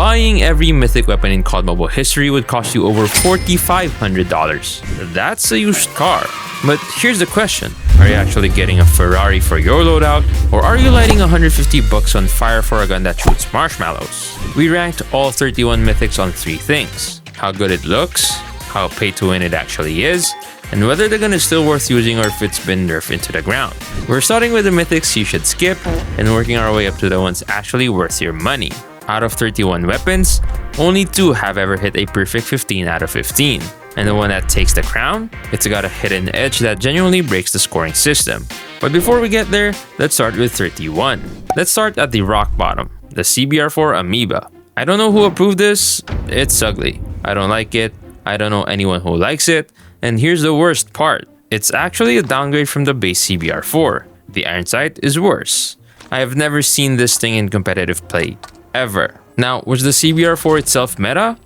buying every mythic weapon in COD Mobile history would cost you over $4,500. That's a used car. But here's the question. Are you actually getting a Ferrari for your loadout? Or are you lighting $150 on fire for a gun that shoots marshmallows? We ranked all 31 mythics on 3 things. How good it looks, how pay to win it actually is, and whether the gun is still worth using or if it's been nerfed into the ground. We're starting with the mythics you should skip and working our way up to the ones actually worth your money. Out of 31 weapons, only 2 have ever hit a perfect 15 out of 15. And the one that takes the crown, it's got a hidden edge that genuinely breaks the scoring system. But before we get there, let's start with 31. Let's start at the rock bottom, the CBR4 Amoeba. I don't know who approved this, it's ugly. I don't like it, I don't know anyone who likes it, and here's the worst part. It's actually a downgrade from the base CBR4. The iron sight is worse. I have never seen this thing in competitive play, ever. Now, was the CBR4 itself meta?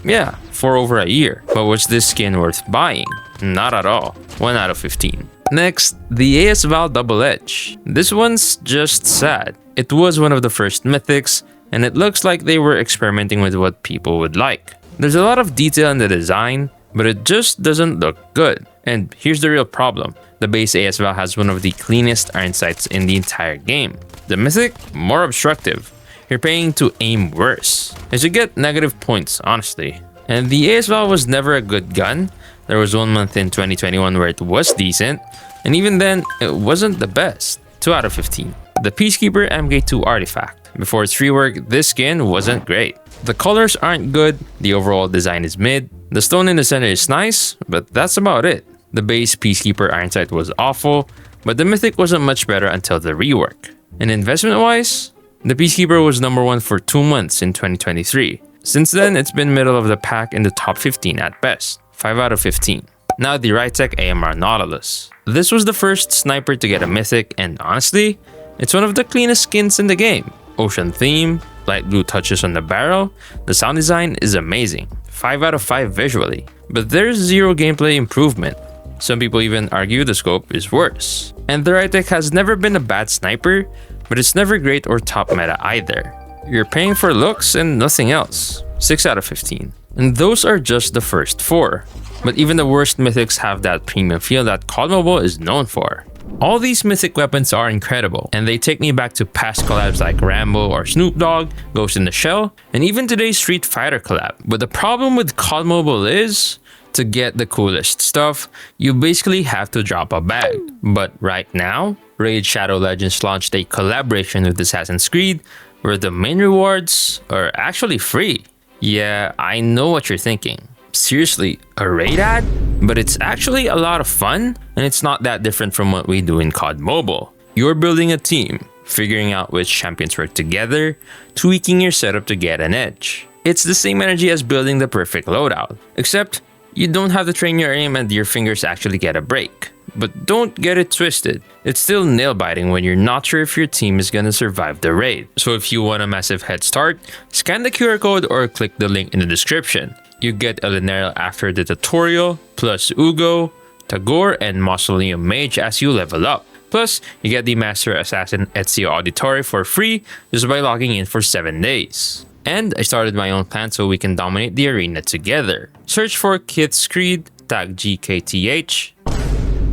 Yeah, for over a year. But was this skin worth buying? Not at all. 1 out of 15. Next, the AS Val Double Edge. This one's just sad. It was one of the first mythics, and it looks like they were experimenting with what people would like. There's a lot of detail in the design, but it just doesn't look good. And here's the real problem. The base AS Val has one of the cleanest iron sights in the entire game. The mythic, more obstructive. You're paying to aim worse. You should get negative points, honestly. And the AS Val was never a good gun. There was 1 month in 2021 where it was decent, and even then, it wasn't the best. 2 out of 15. The Peacekeeper MK2 Artifact. Before its rework, this skin wasn't great. The colors aren't good, the overall design is mid, the stone in the center is nice, but that's about it. The base Peacekeeper Iron Sight was awful, but the mythic wasn't much better until the rework. And investment-wise, the Peacekeeper was number 1 for 2 months in 2023. Since then, it's been middle of the pack in the top 15 at best. 5 out of 15. Now the Rytech AMR Nautilus. This was the first sniper to get a mythic, and honestly, it's one of the cleanest skins in the game. Ocean theme, light blue touches on the barrel, the sound design is amazing. 5 out of 5 visually. But there's 0 gameplay improvement. Some people even argue the scope is worse. And the Rytech has never been a bad sniper, but it's never great or top meta either. You're paying for looks and nothing else. 6 out of 15. And those are just the first 4. But even the worst mythics have that premium feel that COD Mobile is known for. All these mythic weapons are incredible, and they take me back to past collabs like Rambo or Snoop Dogg, Ghost in the Shell, and even today's Street Fighter collab. But the problem with COD Mobile is, to get the coolest stuff, you basically have to drop a bag. But right now, Raid Shadow Legends launched a collaboration with Assassin's Creed, where the main rewards are actually free. Yeah, I know what you're thinking. Seriously, a raid ad? But it's actually a lot of fun, and it's not that different from what we do in COD Mobile. You're building a team, figuring out which champions work together, tweaking your setup to get an edge. It's the same energy as building the perfect loadout, except you don't have to train your aim and your fingers actually get a break. But don't get it twisted. It's still nail-biting when you're not sure if your team is gonna survive the raid. So if you want a massive head start, scan the QR code or click the link in the description. You get Elenaril after the tutorial, plus Uugo, Tagoar, and Mausoleum Mage as you level up. Plus, you get the Master Assassin Ezio Auditore for free just by logging in for 7 days. And I started my own clan so we can dominate the arena together. Search for Kith's Creed, tag GKTH,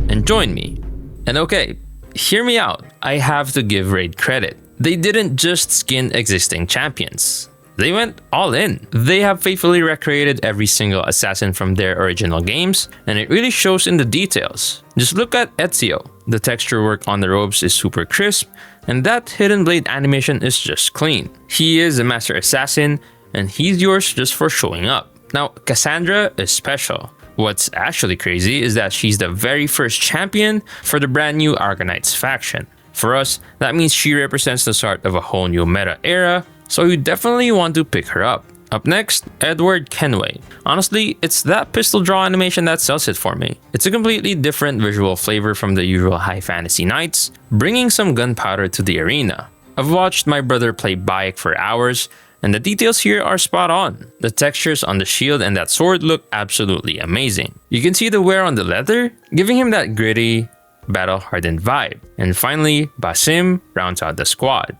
and join me. And okay, hear me out. I have to give Raid credit. They didn't just skin existing champions. They went all in. They have faithfully recreated every single assassin from their original games, and it really shows in the details. Just look at Ezio. The texture work on the robes is super crisp, and that hidden blade animation is just clean. He is a master assassin, and he's yours just for showing up. Now, Cassandra is special. What's actually crazy is that she's the very first champion for the brand new Arcanites faction. For us, that means she represents the start of a whole new meta era, so you definitely want to pick her up. Up next, Edward Kenway. Honestly, it's that pistol draw animation that sells it for me. It's a completely different visual flavor from the usual high fantasy knights, bringing some gunpowder to the arena. I've watched my brother play Bayek for hours, and the details here are spot on. The textures on the shield and that sword look absolutely amazing. You can see the wear on the leather, giving him that gritty, battle-hardened vibe. And finally, Basim rounds out the squad.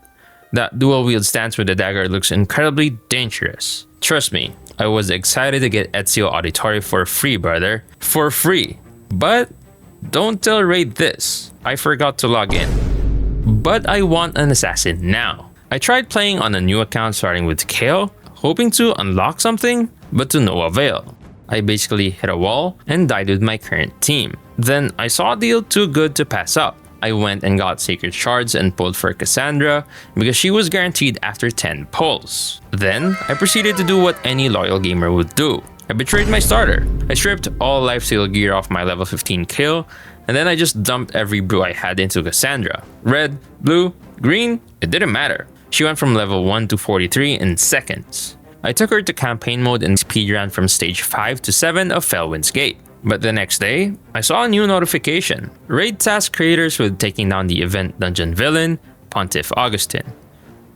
That dual wield stance with the dagger looks incredibly dangerous. Trust me, I was excited to get Ezio Auditore for free, brother. For free. But don't tell Raid this. I forgot to log in. But I want an assassin now. I tried playing on a new account starting with Kale, hoping to unlock something, but to no avail. I basically hit a wall and died with my current team. Then I saw a deal too good to pass up. I went and got Sacred Shards and pulled for Cassandra because she was guaranteed after 10 pulls. Then I proceeded to do what any loyal gamer would do. I betrayed my starter. I stripped all lifesteal gear off my level 15 kill, and then I just dumped every brew I had into Cassandra. Red, blue, green, it didn't matter. She went from level 1 to 43 in seconds. I took her to campaign mode and speedran from stage 5 to 7 of Felwin's Gate. But the next day, I saw a new notification. Raid task creators with taking down the event dungeon villain, Pontiff Augustin.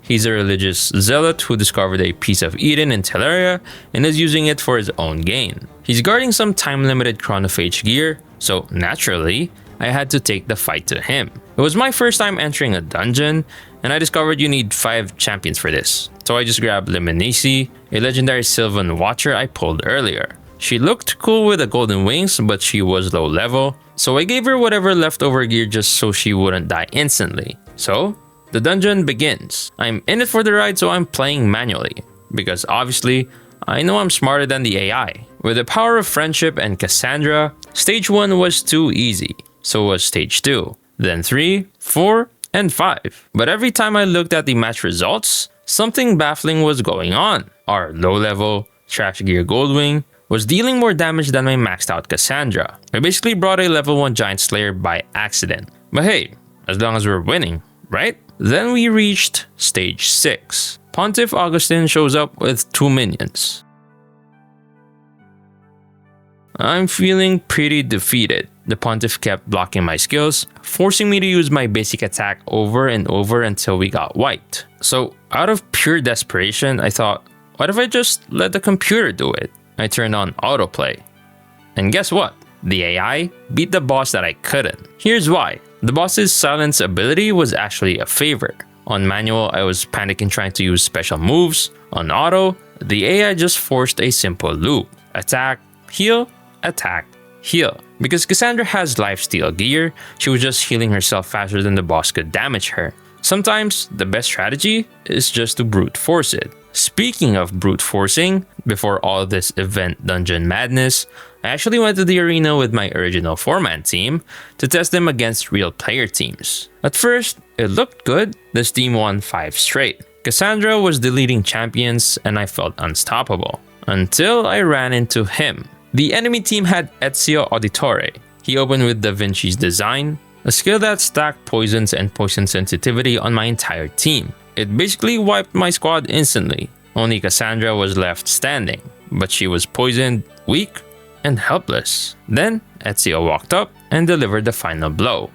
He's a religious zealot who discovered a piece of Eden in Teleria and is using it for his own gain. He's guarding some time-limited chronophage gear, so naturally, I had to take the fight to him. It was my first time entering a dungeon, and I discovered you need 5 champions for this. So I just grabbed Liminisi, a legendary Sylvan Watcher I pulled earlier. She looked cool with the golden wings, but she was low level, so I gave her whatever leftover gear just so she wouldn't die instantly. So, the dungeon begins. I'm in it for the ride, so I'm playing manually, because obviously, I know I'm smarter than the AI. With the power of friendship and Cassandra, stage 1 was too easy, so was stage 2, then 3, 4, and 5. But every time I looked at the match results, something baffling was going on. Our low-level, trash gear Goldwing was dealing more damage than my maxed out Cassandra. I basically brought a level 1 Giant Slayer by accident. But hey, as long as we're winning, right? Then we reached stage 6. Pontiff Augustin shows up with 2 minions. I'm feeling pretty defeated. The Pontiff kept blocking my skills, forcing me to use my basic attack over and over until we got wiped. So out of pure desperation, I thought, what if I just let the computer do it? I turned on autoplay. And guess what? The AI beat the boss that I couldn't. Here's why. The boss's silence ability was actually a favor. On manual, I was panicking trying to use special moves. On auto, the AI just forced a simple loop. Attack, heal, attack, heal. Because Cassandra has lifesteal gear, she was just healing herself faster than the boss could damage her. Sometimes, the best strategy is just to brute force it. Speaking of brute forcing, before all this event dungeon madness, I actually went to the arena with my original 4-man team to test them against real player teams. At first, it looked good. This team won 5 straight. Cassandra was deleting champions and I felt unstoppable. Until I ran into him. The enemy team had Ezio Auditore. He opened with Da Vinci's design, a skill that stacked poisons and poison sensitivity on my entire team. It basically wiped my squad instantly. Only Cassandra was left standing, but she was poisoned, weak, and helpless. Then Ezio walked up and delivered the final blow.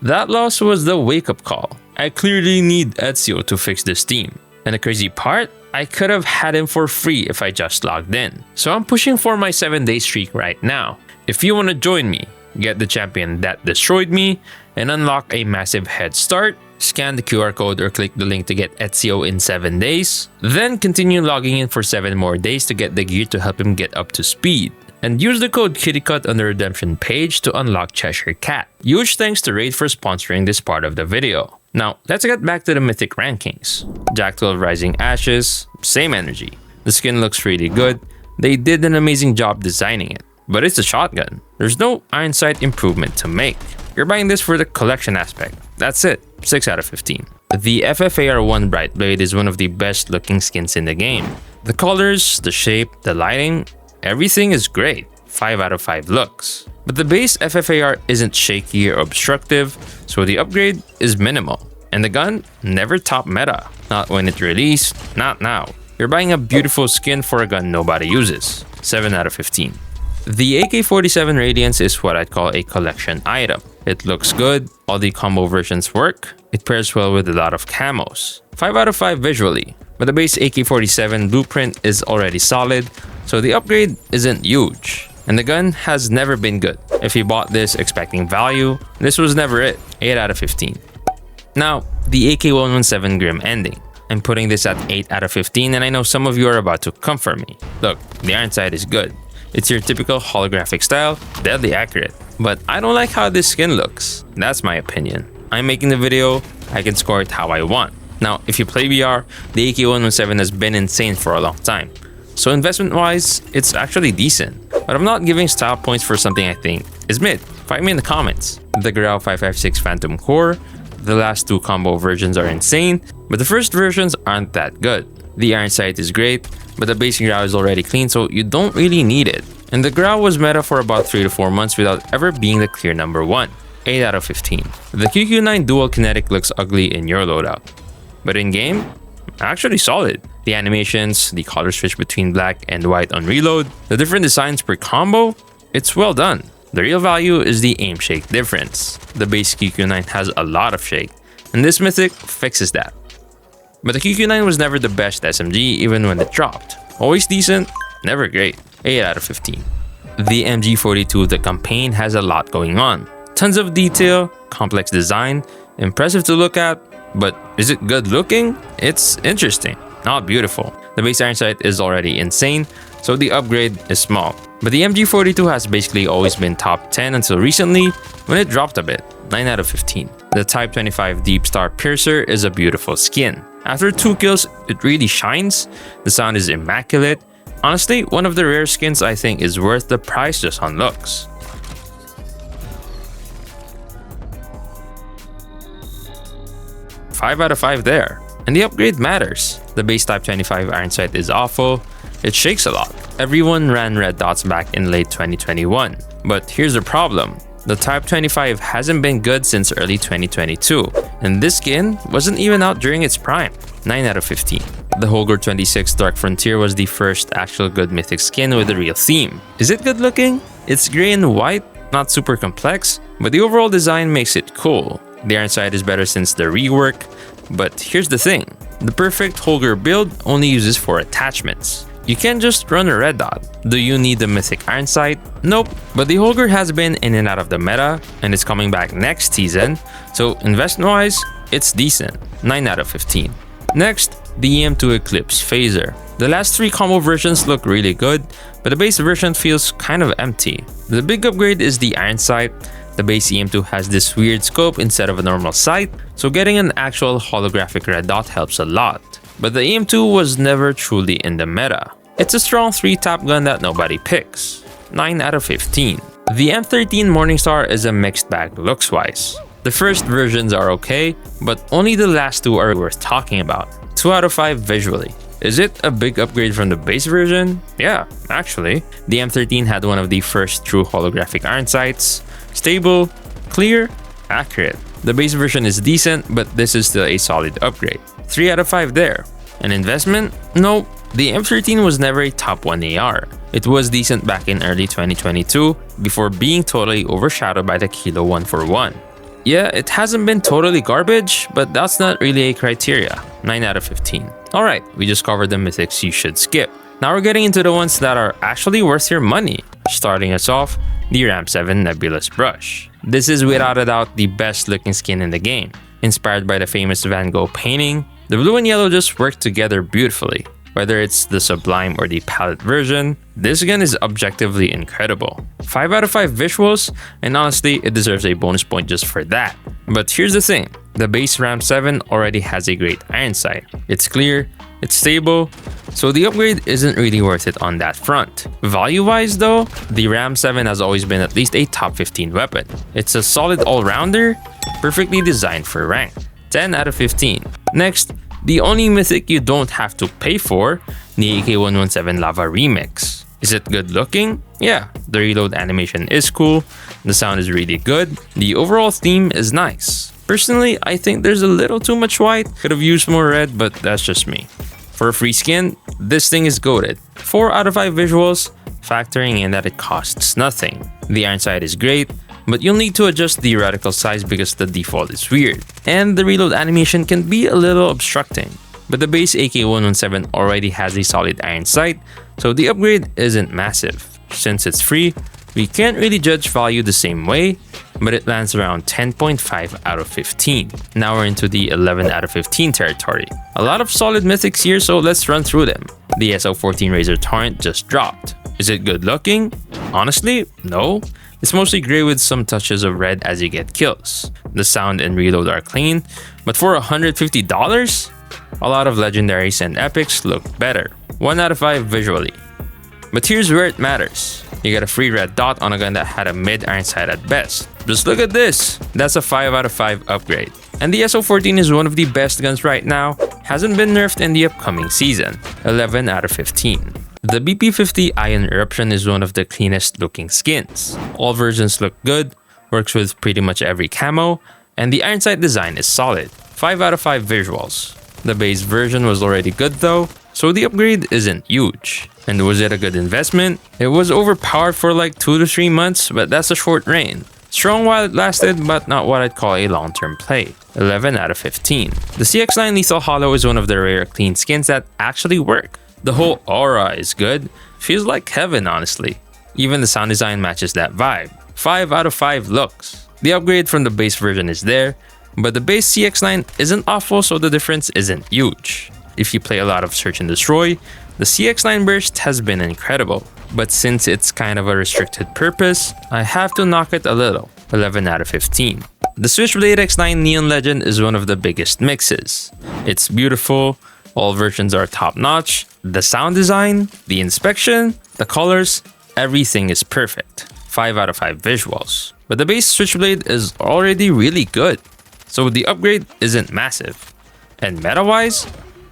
That loss was the wake-up call. I clearly need Ezio to fix this team. And the crazy part, I could have had him for free if I just logged in. So I'm pushing for my 7-day streak right now. If you want to join me, get the champion that destroyed me, and unlock a massive head start, scan the QR code or click the link to get Ezio in 7 days, then continue logging in for 7 more days to get the gear to help him get up to speed. And use the code KittyCut on the redemption page to unlock Cheshire Cat. Huge thanks to Raid for sponsoring this part of the video. Now, let's get back to the Mythic rankings. Jack-12 Rising Ashes, same energy. The skin looks really good. They did an amazing job designing it. But it's a shotgun. There's no iron sight improvement to make. You're buying this for the collection aspect. That's it. 6 out of 15. The FFAR-1 Bright Blade is one of the best looking skins in the game. The colors, the shape, the lighting, everything is great. 5 out of 5 looks. But the base FFAR isn't shaky or obstructive, so the upgrade is minimal. And the gun never topped meta. Not when it released, not now. You're buying a beautiful skin for a gun nobody uses. 7 out of 15. The AK-47 Radiance is what I'd call a collection item. It looks good, all the combo versions work, it pairs well with a lot of camos. 5 out of 5 visually, but the base AK-47 blueprint is already solid, so the upgrade isn't huge. And the gun has never been good. If you bought this expecting value, this was never it. 8 out of 15. Now, the AK-117 Grim ending. I'm putting this at 8 out of 15, and I know some of you are about to come for me. Look, the iron sight is good. It's your typical holographic style, deadly accurate. But I don't like how this skin looks. That's my opinion. I'm making the video, I can score it how I want. Now, if you play VR, the AK-117 has been insane for a long time. So investment-wise, it's actually decent. But I'm not giving style points for something I think is mid. Fight me in the comments. The Grau 556 Phantom Core, the last two combo versions are insane, but the first versions aren't that good. The iron sight is great, but the base Grau is already clean, so you don't really need it. And the Grau was meta for about 3 to 4 months without ever being the clear number 1. 8 out of 15. The QQ9 Dual Kinetic looks ugly in your loadout, but in game, actually solid. The animations, the color switch between black and white on reload, the different designs per combo, it's well done. The real value is the aim shake difference. The base QQ9 has a lot of shake, and this Mythic fixes that. But the QQ9 was never the best SMG even when it dropped. Always decent, never great. 8 out of 15. The MG42 The Campaign has a lot going on. Tons of detail, complex design, impressive to look at, but is it good looking? It's interesting, not beautiful. The base iron sight is already insane, so the upgrade is small. But the MG42 has basically always been top 10 until recently when it dropped a bit. 9 out of 15. The Type 25 Deep Star Piercer is a beautiful skin. After 2 kills, it really shines. The sound is immaculate. Honestly, one of the rare skins I think is worth the price just on looks. Five out of 5 there. And the upgrade matters. The base Type 25 iron sight is awful. It shakes a lot. Everyone ran red dots back in late 2021. But here's the problem. The Type 25 hasn't been good since early 2022. And this skin wasn't even out during its prime. 9 out of 15. The Holger 26 Dark Frontier was the first actual good mythic skin with a real theme. Is it good looking? It's gray and white, not super complex, but the overall design makes it cool. The iron sight is better since the rework, but here's the thing. The perfect Holger build only uses 4 attachments. You can't just run a red dot. Do you need the mythic iron sight? Nope. But the Holger has been in and out of the meta, and it's coming back next season, so investment-wise, it's decent. 9 out of 15. Next, the EM2 Eclipse Phaser. The last 3 combo versions look really good, but the base version feels kind of empty. The big upgrade is the iron sight. The base EM2 has this weird scope instead of a normal sight, so getting an actual holographic red dot helps a lot. But the EM2 was never truly in the meta. It's a strong 3-tap gun that nobody picks. 9 out of 15. The M13 Morningstar is a mixed bag looks-wise. The first versions are okay, but only the last 2 are worth talking about. 2 out of 5 visually. Is it a big upgrade from the base version? Yeah, actually. The M13 had one of the first true holographic iron sights. Stable, clear, accurate. The base version is decent, but this is still a solid upgrade. 3 out of 5 there. An investment? No, the M13 was never a top 1 AR. It was decent back in early 2022 before being totally overshadowed by the Kilo 141. Yeah, it hasn't been totally garbage, but that's not really a criteria. 9 out of 15. Alright, we just covered the mythics you should skip. Now we're getting into the ones that are actually worth your money. Starting us off, the Ram 7 Nebulous Brush. This is without a doubt the best looking skin in the game. Inspired by the famous Van Gogh painting, the blue and yellow just work together beautifully. Whether it's the Sublime or the palette version, this gun is objectively incredible. 5 out of 5 visuals, and honestly, it deserves a bonus point just for that. But here's the thing, the base Ram 7 already has a great iron sight. It's clear, it's stable, so the upgrade isn't really worth it on that front. Value-wise though, the Ram 7 has always been at least a top 15 weapon. It's a solid all-rounder, perfectly designed for rank. 10 out of 15. Next, the only mythic you don't have to pay for, the AK-117 Lava Remix. Is it good looking? Yeah, the reload animation is cool, the sound is really good, the overall theme is nice. Personally, I think there's a little too much white, could have used more red, but that's just me. For a free skin, this thing is goated. 4 out of 5 visuals, factoring in that it costs nothing. The iron sight is great, but you'll need to adjust the reticle size because the default is weird, and the reload animation can be a little obstructing. But the base AK-117 already has a solid iron sight, so the upgrade isn't massive. Since it's free, we can't really judge value the same way, but it lands around 10.5 out of 15. Now we're into the 11 out of 15 territory. A lot of solid mythics here, so let's run through them. The SO14 Razor Torrent just dropped. Is it good looking? Honestly, no. It's mostly gray with some touches of red as you get kills. The sound and reload are clean, but for $150, a lot of legendaries and epics look better. 1 out of 5 visually. But here's where it matters. You got a free red dot on a gun that had a mid iron sight at best. Just look at this. That's a 5 out of 5 upgrade. And the SO14 is one of the best guns right now. Hasn't been nerfed in the upcoming season. 11 out of 15. The BP50 Ion Eruption is one of the cleanest looking skins. All versions look good, works with pretty much every camo, and the iron sight design is solid. 5 out of 5 visuals. The base version was already good though, so the upgrade isn't huge. And was it a good investment? It was overpowered for like 2 to 3 months, but that's a short reign. Strong while it lasted, but not what I'd call a long-term play. 11 out of 15. The CX9 Lethal Hollow is one of the rare clean skins that actually work. The whole aura is good. Feels like heaven, honestly. Even the sound design matches that vibe. 5 out of 5 looks. The upgrade from the base version is there, but the base CX9 isn't awful, so the difference isn't huge. If you play a lot of Search and Destroy, the CX9 burst has been incredible. But since it's kind of a restricted purpose, I have to knock it a little. 11 out of 15. The Switchblade X9 Neon Legend is one of the biggest mixes. It's beautiful, all versions are top-notch, the sound design, the inspection, the colors, everything is perfect. 5 out of 5 visuals. But the base Switchblade is already really good, so the upgrade isn't massive. And meta-wise,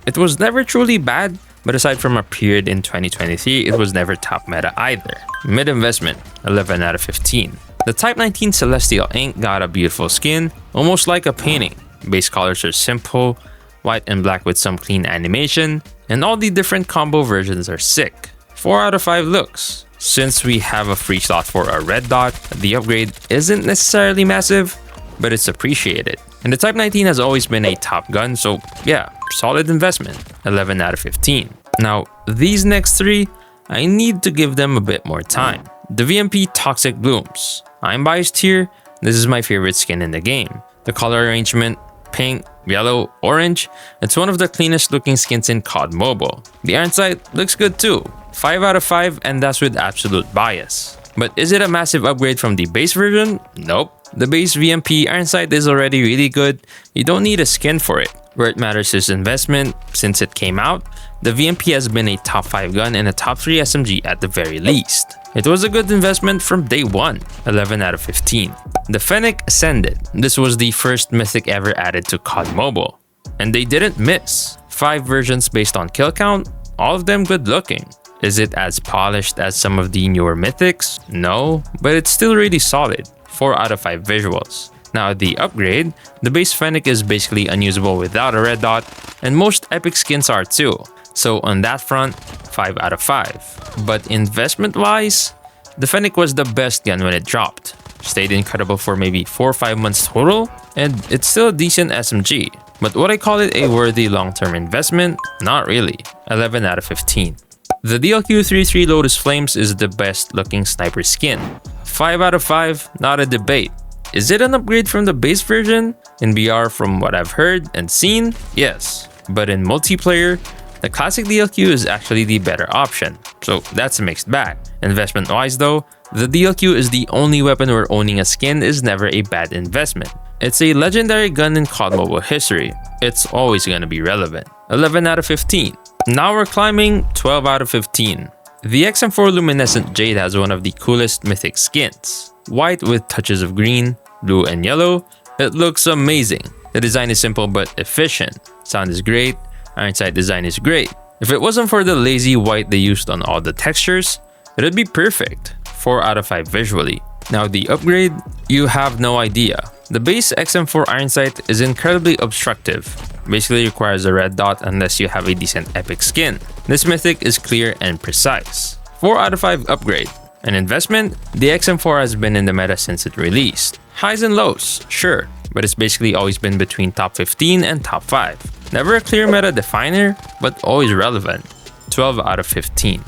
it was never truly bad, but aside from a period in 2023, it was never top meta either. Mid-investment, 11 out of 15. The Type 19 Celestial Ink got a beautiful skin, almost like a painting. Base colors are simple, white and black with some clean animation, and all the different combo versions are sick. 4 out of 5 looks. Since we have a free slot for a red dot, the upgrade isn't necessarily massive, but it's appreciated. And the Type 19 has always been a top gun, so yeah, solid investment. 11 out of 15. Now, these next 3, I need to give them a bit more time. The VMP Toxic Blooms. I'm biased here, this is my favorite skin in the game. The color arrangement, pink, yellow, orange, it's one of the cleanest looking skins in COD Mobile. The iron sight looks good too. 5 out of 5, and that's with absolute bias. But is it a massive upgrade from the base version? Nope. The base VMP iron sight is already really good, you don't need a skin for it. Where it matters is investment. Since it came out, the VMP has been a top 5 gun and a top 3 SMG at the very least. It was a good investment from day 1, 11 out of 15. The Fennec Ascended. This was the first mythic ever added to COD Mobile. And they didn't miss. 5 versions based on kill count, all of them good looking. Is it as polished as some of the newer mythics? No, but it's still really solid. 4 out of 5 visuals. Now the upgrade, the base Fennec is basically unusable without a red dot, and most epic skins are too. So on that front, 5 out of 5. But investment wise, the Fennec was the best gun when it dropped. Stayed incredible for maybe 4 or 5 months total, and it's still a decent SMG. But would I call it a worthy long-term investment? Not really. 11 out of 15. The DLQ-33 Lotus Flames is the best looking sniper skin. 5 out of 5, not a debate. Is it an upgrade from the base version? In BR, from what I've heard and seen, yes. But in multiplayer, the classic DLQ is actually the better option. So that's a mixed bag. Investment wise though, the DLQ is the only weapon where owning a skin is never a bad investment. It's a legendary gun in COD Mobile history. It's always gonna be relevant. 11 out of 15. Now we're climbing. 12 out of 15. The XM4 Luminescent Jade has one of the coolest mythic skins. White with touches of green, blue, and yellow. It looks amazing. The design is simple but efficient. Sound is great. Iron sight design is great. If it wasn't for the lazy white they used on all the textures, it'd be perfect. 4 out of 5 visually. Now the upgrade, you have no idea. The base XM4 iron sight is incredibly obstructive. Basically requires a red dot unless you have a decent epic skin. This mythic is clear and precise. 4 out of 5 upgrade. An investment, the XM4 has been in the meta since it released. Highs and lows, sure, but it's basically always been between top 15 and top 5. Never a clear meta definer, but always relevant. 12 out of 15.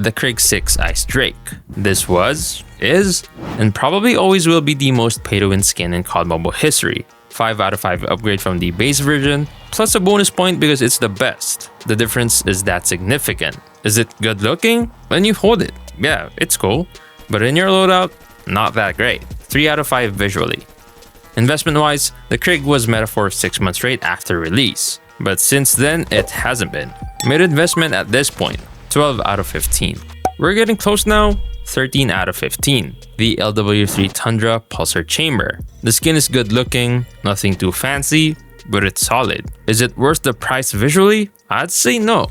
the Krieg 6 Ice Drake. This was, is, and probably always will be the most pay-to-win skin in COD Mobile history. 5 out of 5 upgrade from the base version, plus a bonus point because it's the best. The difference is that significant. Is it good looking? When you hold it, yeah, it's cool. But in your loadout, not that great. 3 out of 5 visually. Investment-wise, the Krieg was meta for 6 months straight after release. But since then, it hasn't been. Mid-investment at this point, 12 out of 15. We're getting close now, 13 out of 15. The LW3 Tundra Pulsar Chamber. The skin is good looking, nothing too fancy, but it's solid. Is it worth the price visually? I'd say no.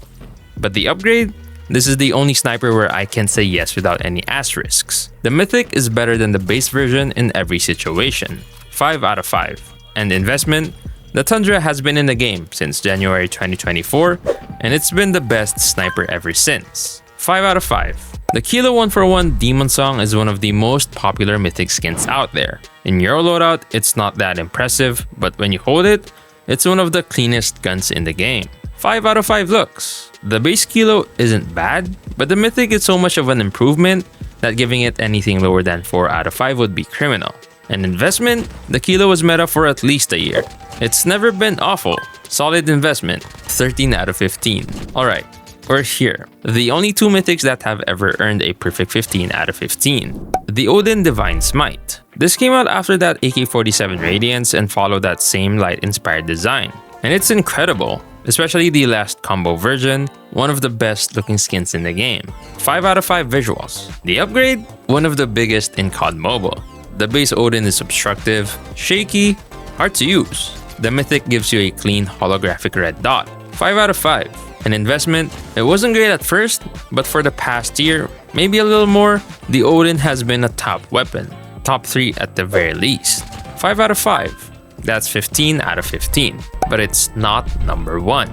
But the upgrade? This is the only sniper where I can say yes without any asterisks. The Mythic is better than the base version in every situation. 5 out of 5. And investment? The Tundra has been in the game since January 2024, and it's been the best sniper ever since. 5 out of 5. The Kilo 141 Demon Song is one of the most popular Mythic skins out there. In your loadout, it's not that impressive, but when you hold it, it's one of the cleanest guns in the game. 5 out of 5 looks. The base Kilo isn't bad, but the Mythic is so much of an improvement that giving it anything lower than 4 out of 5 would be criminal. An investment? The Kilo was meta for at least a year. It's never been awful. Solid investment. 13 out of 15. Alright, we're here. The only 2 mythics that have ever earned a perfect 15 out of 15. The Odin Divine Smite. This came out after that AK-47 Radiance and followed that same light-inspired design. And it's incredible. Especially the last combo version, one of the best looking skins in the game. 5 out of 5 visuals. The upgrade? One of the biggest in COD Mobile. The base Odin is obstructive, shaky, hard to use. The Mythic gives you a clean holographic red dot. 5 out of 5. An investment? It wasn't great at first, but for the past year, maybe a little more, the Odin has been a top weapon. Top 3 at the very least. 5 out of 5. That's 15 out of 15. But it's not number 1.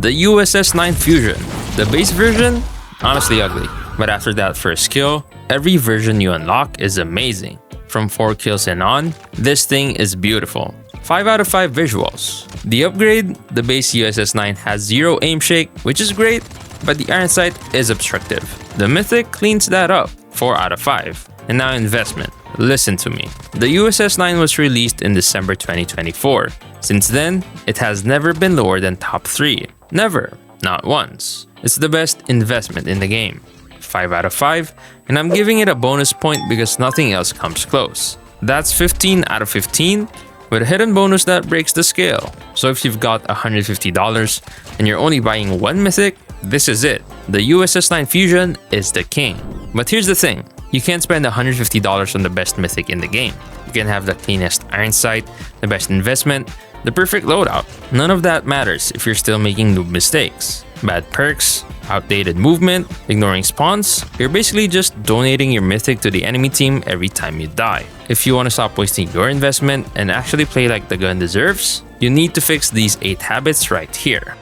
The USS 9 Fusion. The base version? Honestly ugly. But after that first kill, every version you unlock is amazing. From 4 kills and on, this thing is beautiful. 5 out of 5 visuals. The upgrade? The base USS 9 has 0 aim shake, which is great, but the iron sight is obstructive. The Mythic cleans that up. 4 out of 5. And now investment. Listen to me. The USS 9 was released in December 2024. Since then, it has never been lower than top 3. Never. Not once. It's the best investment in the game. 5 out of 5, and I'm giving it a bonus point because nothing else comes close. That's 15 out of 15, with a hidden bonus that breaks the scale. So if you've got $150 and you're only buying 1 mythic, this is it. The USS 9 Fusion is the king. But here's the thing, you can't spend $150 on the best mythic in the game. You can have the cleanest iron sight, the best investment, the perfect loadout. None of that matters if you're still making noob mistakes. Bad perks, outdated movement, ignoring spawns, you're basically just donating your mythic to the enemy team every time you die. If you want to stop wasting your investment and actually play like the gun deserves, you need to fix these 8 habits right here.